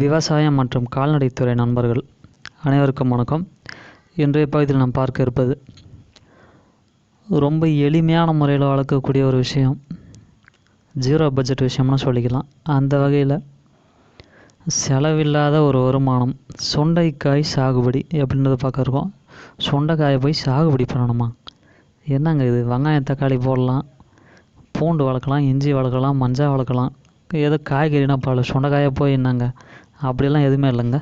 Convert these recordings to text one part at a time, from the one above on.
விவசாயம் மற்றும் கால்நடைத்துறை நண்பர்கள் அனைவருக்கும் வணக்கம். இன்றைய பகுதியில் நாம் பார்க்க இருப்பது ரொம்ப எளிமையான முறையில் வளர்க்கக்கூடிய ஒரு விஷயம், ஜீரோ பட்ஜெட் விஷயம்னு சொல்லிக்கலாம். அந்த வகையில் செலவில்லாத ஒரு வருமானம், சுண்டைக்காய் சாகுபடி எப்படின்றத பார்க்க இருக்கோம். சுண்டைக்காயை போய் சாகுபடி பண்ணணுமா? என்னங்க இது, வெங்காயம் தக்காளி போடலாம், பூண்டு வளர்க்கலாம், இஞ்சி வளர்க்கலாம், மஞ்சள் வளர்க்கலாம், ஏதோ காய்கறினா பல சுண்டைக்காயை போய் என்னங்க அப்படிலாம் எதுவுமே இல்லைங்க.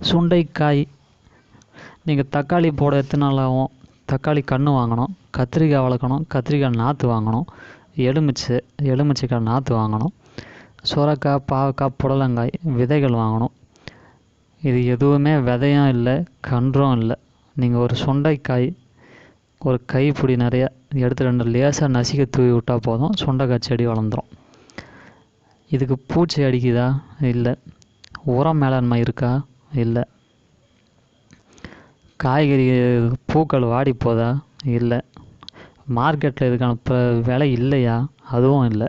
சுண்டைக்காய் நீங்கள் தக்காளி போட எத்தனை நாள் ஆகும்? தக்காளி கன்று வாங்கணும், கத்திரிக்காய் வளர்க்கணும், கத்திரிக்காய் நாற்று வாங்கணும், எலுமிச்சைக்காய் நாற்று வாங்கணும், சுரக்காய், பாவக்காய், புடலங்காய் விதைகள் வாங்கணும். இது எதுவுமே விதையும் இல்லை, கன்றும் இல்லை. நீங்கள் ஒரு சுண்டைக்காய் ஒரு கைப்பிடி நிறைய எடுத்து 2 லேசாக நசிக்க தூவி விட்டால் போதும், சுண்டைக்காய் செடி வளர்ந்துடும். இதுக்கு பூச்சி அடிக்குதா? இல்லை. உரம் மேலாண்மை இருக்கா? இல்லை. காய்கறி பூக்கள் வாடி போதா? இல்லை. மார்க்கெட்டில் இதுக்கான விலை இல்லையா? அதுவும் இல்லை.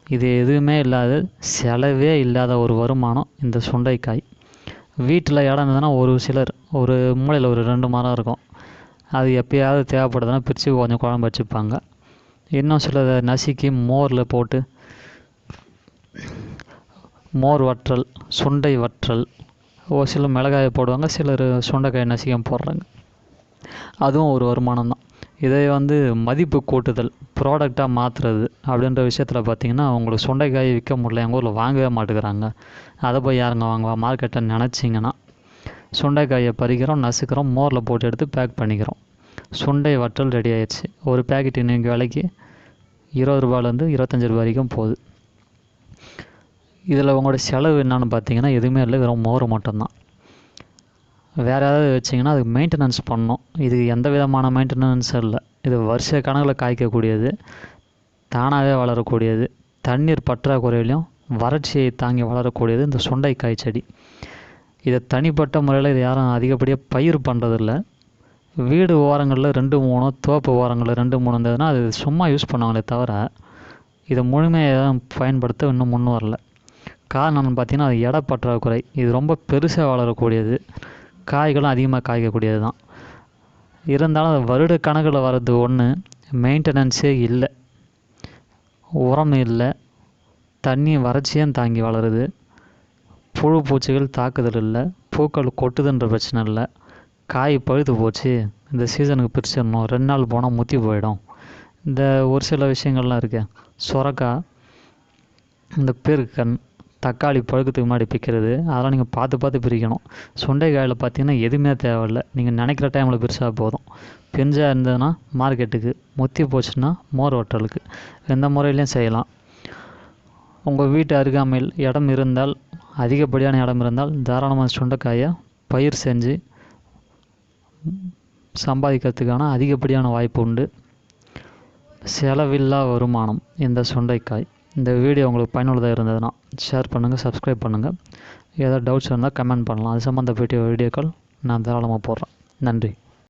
இது எதுவுமே இல்லாத, செலவே இல்லாத ஒரு வருமானம் இந்த சுண்டைக்காய். வீட்டில் இடம் இருந்ததுன்னா ஒரு சிலர் ஒரு மூலையில் ஒரு 2 மரம் இருக்கும், அது எப்போயாவது தேவைப்படுதுன்னா பிரித்து கொஞ்சம் குழம்பு வச்சுப்பாங்க. இன்னும் சிலதை நசுக்கி மோரில் போட்டு மோர் வற்றல், சுண்டை வற்றல், ஒரு சிலர் மிளகாயை போடுவாங்க, சிலர் சுண்டைக்காய் நசிக்கம் போடுறாங்க. அதுவும் ஒரு வருமானம் தான். இதை மதிப்பு கூட்டுதல், ப்ராடக்டாக மாற்றுறது அப்படின்ற விஷயத்தில் பார்த்திங்கன்னா, அவங்களுக்கு சுண்டைக்காய் விற்க முடியல, எங்கள் ஊரில் வாங்கவே மாட்டேங்கிறாங்க. அதை போய் யாருங்க வாங்குவா மார்க்கெட்டை நினச்சிங்கன்னா? சுண்டைக்காயை பறிக்கிறோம், நசுக்கிறோம், மோரில் போட்டு எடுத்து பேக் பண்ணிக்கிறோம், சுண்டை வற்றல் ரெடி ஆயிடுச்சு. ஒரு பேக்கெட் இன்றைக்கி விலைக்கு 20 ரூபாயிலேருந்து 25 ரூபா வரைக்கும் போகுது. இதில் உங்களோட செலவு என்னன்னு பார்த்தீங்கன்னா எதுவுமே இல்லை, வெறும் மோர் மட்டும்தான். வேறு ஏதாவது வச்சிங்கன்னா அதுக்கு மெயின்டெனன்ஸ் பண்ணணும். இது எந்த விதமான மெயின்டெனன்ஸும் இல்லை. இது வருஷ கணக்கில் காய்க்கக்கூடியது, தானாகவே வளரக்கூடியது, தண்ணீர் பற்றாக்குறையிலையும் வறட்சியை தாங்கி வளரக்கூடியது இந்த சுண்டைக்காய் செடி. இதை தனிப்பட்ட முறையில் இது யாரும் அதிகப்படியாக பயிர் பண்ணுறதில்ல. வீடு ஓரங்களில் 2-3, தோப்பு ஓரங்களில் 2-3 இருந்ததுன்னா அது சும்மா யூஸ் பண்ணுவாங்களே தவிர இதை முழுமையாக பயன்படுத்த இன்னும் முன் வரல. காரணம்னு பார்த்திங்கன்னா அது எடை பற்றாக்குறை. இது ரொம்ப பெருசாக வளரக்கூடியது, காய்களும் அதிகமாக காய்க்கக்கூடியது தான். இருந்தாலும் அது வருட கணக்கில் வர்றது ஒன்று, மெயின்டெனன்ஸே இல்லை, உரம் இல்லை, தண்ணி வறட்சியும் தாங்கி வளருது, புழு பூச்சிகள் தாக்குதல் இல்லை, பூக்கள் கொட்டுதுன்ற பிரச்சனை இல்லை. காய் பழுத்து போச்சு, இந்த சீசனுக்கு பிரிச்சிடணும், 2 நாள் போனால் முத்தி போயிடும், இந்த ஒரு சில விஷயங்கள்லாம் இருக்குது. சுரக்காய், இந்த பெருக்கன், தக்காளி பழுக்கத்துக்கு முன்னாடி பிரிக்கிறது, அதெல்லாம் நீங்கள் பார்த்து பிரிக்கணும். சுண்டைக்காயில் பார்த்தீங்கன்னா எதுவுமே தேவையில்லை, நீங்கள் நினைக்கிற டைமில் பிரிச்சா போதும். பிஞ்சாக இருந்ததுன்னா மார்க்கெட்டுக்கு, முத்தி போச்சுன்னா மோர் வற்றலுக்கு, எந்த முறையிலையும் செய்யலாம். உங்கள் வீட்டு அருகாமையில் இடம் இருந்தால், அதிகப்படியான இடம் இருந்தால் தாராளமாக சுண்டைக்காயை பயிர் செஞ்சு சம்பாதிக்கிறதுக்கான அதிகப்படியான வாய்ப்பு உண்டு. செலவில்லா வருமானம் இந்த சுண்டைக்காய். இந்த வீடியோ உங்களுக்கு பயனுள்ளதாக இருந்ததுன்னா ஷேர் பண்ணுங்கள், சப்ஸ்கிரைப் பண்ணுங்கள். ஏதாவது டவுட்ஸ் இருந்தால் கமெண்ட் பண்ணலாம். அது சம்மந்தப்பட்ட வீடியோக்கள் நான் தாராளமாக போடுறேன். நன்றி.